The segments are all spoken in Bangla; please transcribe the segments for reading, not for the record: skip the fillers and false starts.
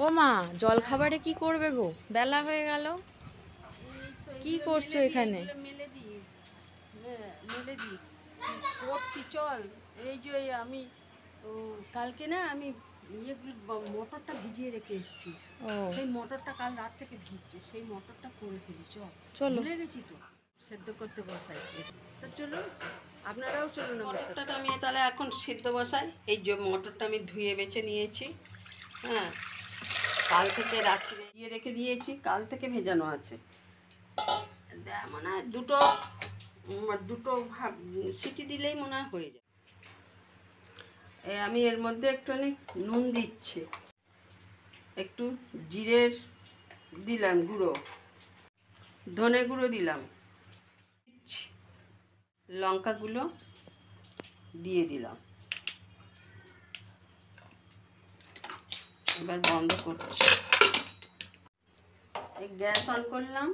ও মা, জল খাবারে কি করবে গো? বেলা হয়ে গেল। কি করছো এখানে? মেলে দিই, মেলে দিই করছি। চল, এই যে আমি কালকে না আমি মটরটা ভিজিয়ে রেখে এসেছি। ও সেই মটরটা কাল রাত থেকে ভিজছে, সেই মটরটা করে ফেলি। চলো। ভুলে গেছি তো সেদ্ধ করতে বসাই। তো চলুন, আপনারাও চলুন। মটরটা তো আমি তাহলে এখন সেদ্ধ বসাই। এই যে মটরটা আমি ধুয়ে বেছে নিয়েছি। হ্যাঁ, কাল থেকে রাত্রে দিয়ে রেখে দিয়েছি, কাল থেকে ভেজানো আছে। মনে হয় দুটো দুটো সিটি দিলেই মনে হয় হয়ে যায়। আমি এর মধ্যে একটুখানি নুন দিচ্ছি, একটু জিরের দিলাম গুঁড়ো, ধনে গুঁড়ো দিলাম, লঙ্কাগুলো দিয়ে দিলাম। এবার বন্ধ করছি। এই গ্যাস অন করলাম,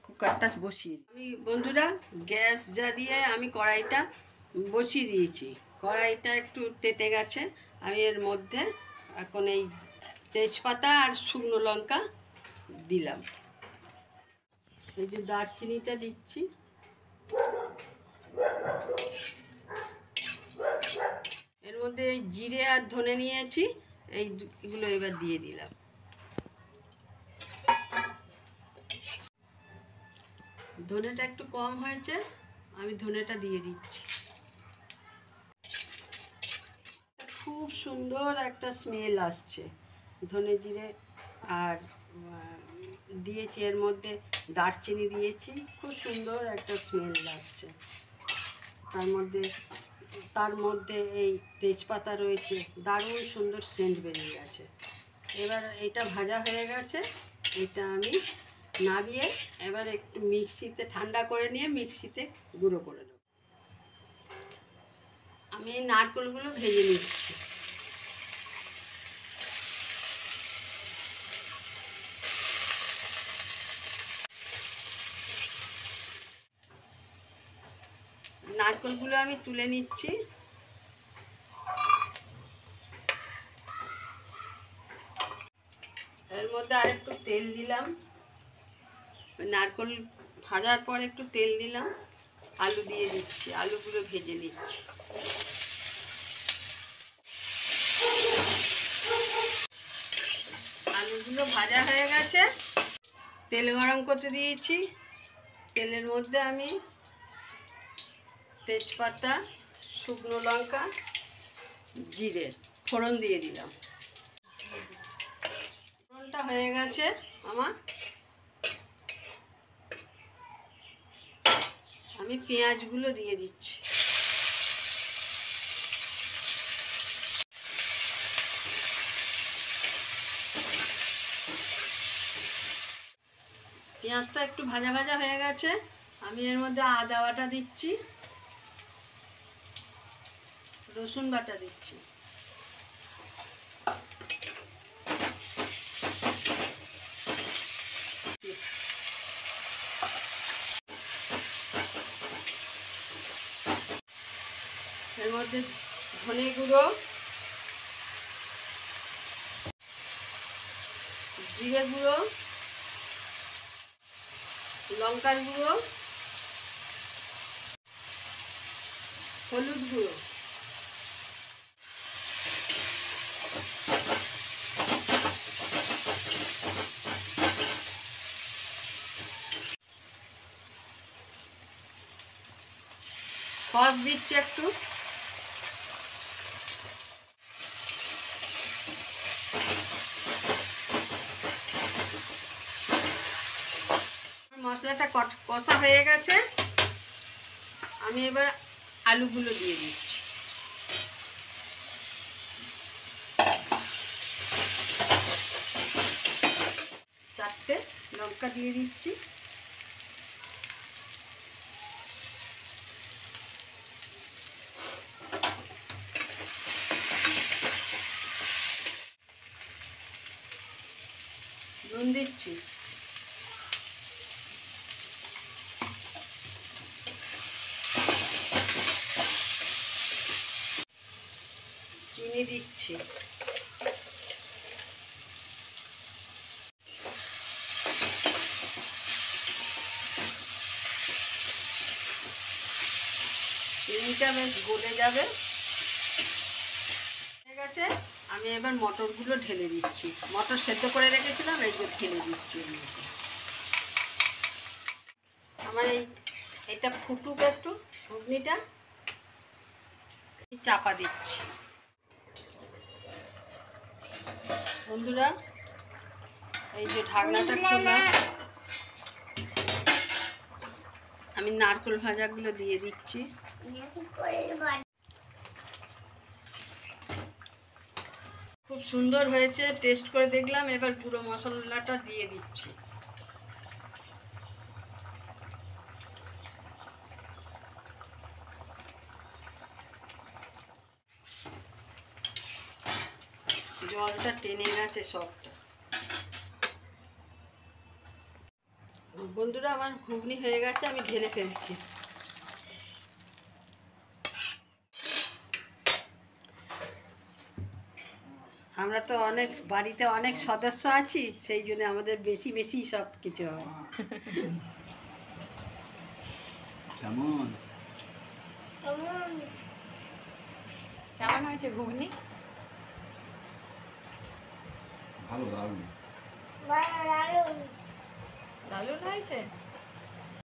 কুকারটা বসিয়ে আমি বন্ধুরা গ্যাস জ্বালিয়ে আমি কড়াইটা বসিয়ে দিয়েছি। কড়াইটা একটু তেতে গেছে। আমি এর মধ্যে এখন এই তেজপাতা আর শুকনো লঙ্কা দিলাম। এই যে দারচিনিটা দিচ্ছি, এর মধ্যে এই জিরে আর ধনে নিয়েছি, এইগুলো এবার দিয়ে দিলাম। ধনেটা একটু কম হয়েছে, আমি ধনেটা দিয়ে দিচ্ছি। খুব সুন্দর একটা স্মেল আসছে ধনে জিরে আর দিয়েছি, এর মধ্যে দারচিনি দিয়েছি, খুব সুন্দর একটা স্মেল আসছে। তার মধ্যে এই তেজপাতা রয়েছে, দারুণ সুন্দর সেন্ট বেরিয়ে গেছে। এবার এটা ভাজা হয়ে গেছে, এটা আমি নামিয়ে এবার একটু মিক্সিতে ঠান্ডা করে নিয়ে মিক্সিতে গুঁড়ো করে নেব। আমি এই নারকেলগুলো ভেজে নিচ্ছি। নারকেলগুলো আমি তুলে নিচ্ছি। এর মধ্যে আর একটু তেল দিলাম, নারকেল ভাজার পর একটু তেল দিলাম, আলু দিয়ে দিচ্ছি, আলুগুলো ভেজে নিচ্ছি। আলুগুলো ভাজা হয়ে গেছে, তেল গরম করতে দিয়েছি। তেলের মধ্যে আমি তেজপাতা, শুকনো লঙ্কা, জিরে ফোড়ন দিয়ে দিলাম। ফোড়নটা হয়ে গেছে আমার, আমি পেঁয়াজগুলো দিয়ে দিচ্ছি। পেঁয়াজটা একটু ভাজা ভাজা হয়ে গেছে, আমি এর মধ্যে আদা বাটা দিচ্ছি, রসুন বাটা দিচ্ছি। এর মধ্যে ধনে গুঁড়ো, জিরে গুঁড়ো, লঙ্কার গুঁড়ো, হলুদ গুঁড়ো, সস দিচ্ছি একটু। মশলাটা কষা হয়ে গেছে, আমি এবার আলুগুলো দিয়ে দিচ্ছি। চারটে লঙ্কা দিয়ে দিচ্ছি। নুন দিচ্ছি, চিনি দিচ্ছি, ঘুগনিটা বেশ গলে যাবে। হয়ে গেছে, আমি এবার মটরগুলো ঢেলে দিচ্ছি। মটর সেদ্ধ করে রেখেছিলাম, এই যে ঢেলে দিচ্ছি। আমার এটা ফুটুক একটু, ঘুগনিটা চাপা দিচ্ছি। বন্ধুরা, এই যে ঢাকনাটা খোলা, আমি নারকেল ভাজাগুলো দিয়ে দিচ্ছি। খুব সুন্দর হয়েছে, টেস্ট করে দেখলাম। এবার গুঁড়ো মশলাটা দিয়ে দিচ্ছি। জলটা টেনে গেছে সবটা। বন্ধুরা, আমার ঘুগনি হয়ে গেছে, আমি ঢেলে ফেলছি। আমরা তো অনেক বাড়িতে অনেক সদস্য আছি, সেই জন্য আমাদের বেশি বেশি সব কিছু হয়। কেমন হয়েছে ঘুগনি? ভালো, দারুণ। দারুণ হয়েছে।